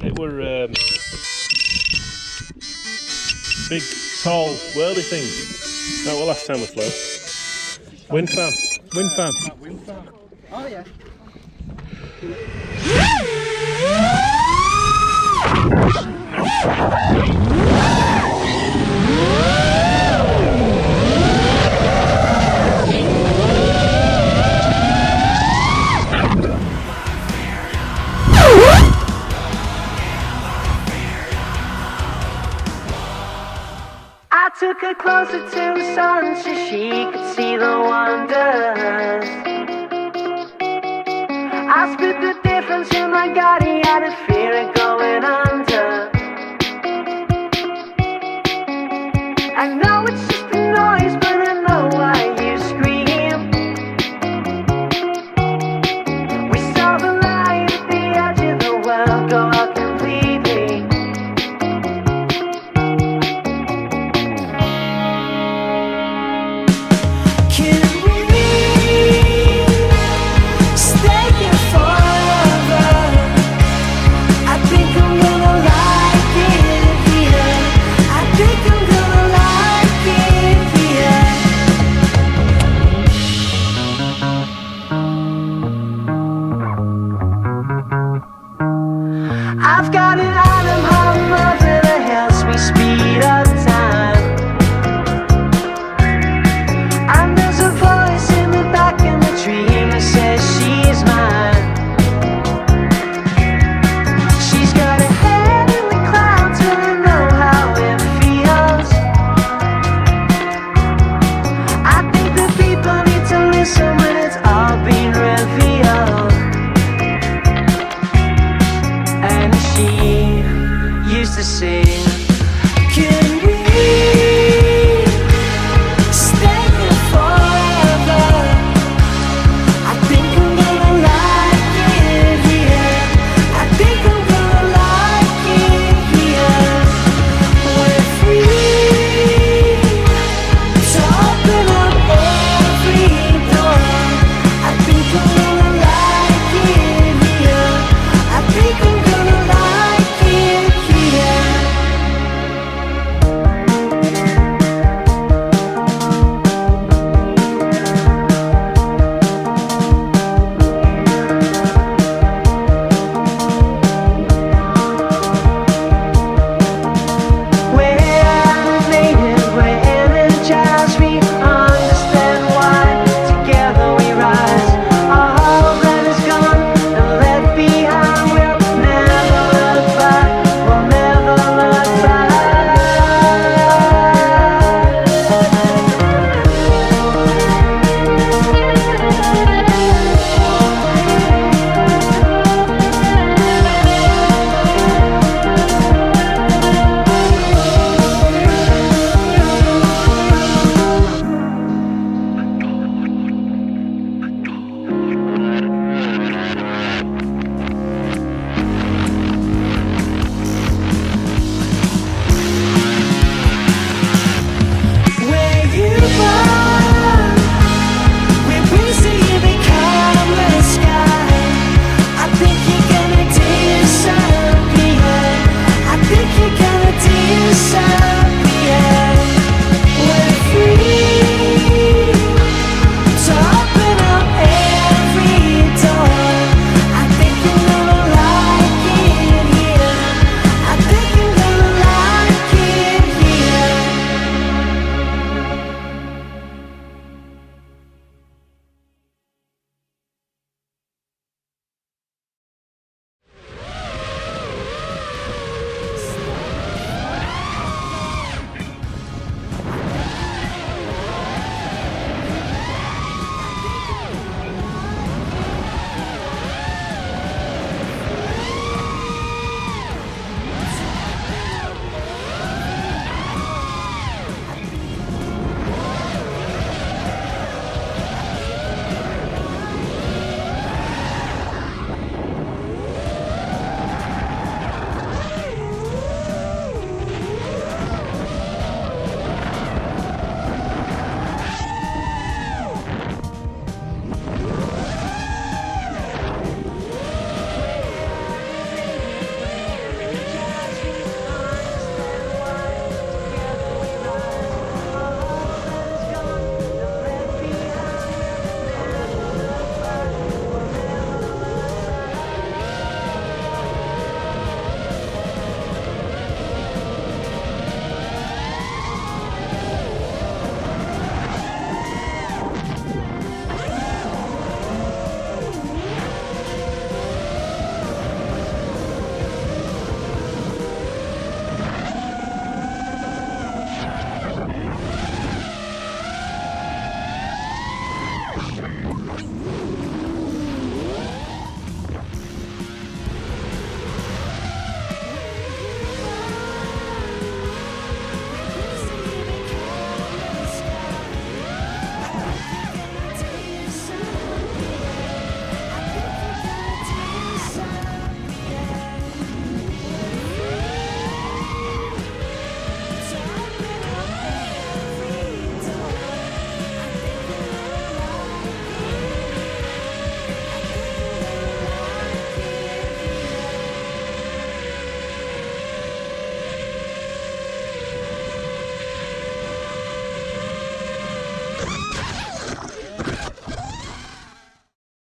It were big, tall, whirly things. That was last time we flew. Wind farm. Wind farm. Wind farm. Oh yeah. I took her closer to the sun so she could see the wonders. I split the difference in my gut, he had a fear of going under. I know it's just a noise, but I know why you scream. We saw the light at the edge of the world go out completely. Can we stay here forever? I think I'm gonna like it here. I think I'm gonna like it here. I've got an item home over that helps me speed up time. And there's a voice in the back of the dream that says she's mine. She's got a head in the clouds and I know how it feels. I think that people need to listen when it's all been revealed. And she used to sing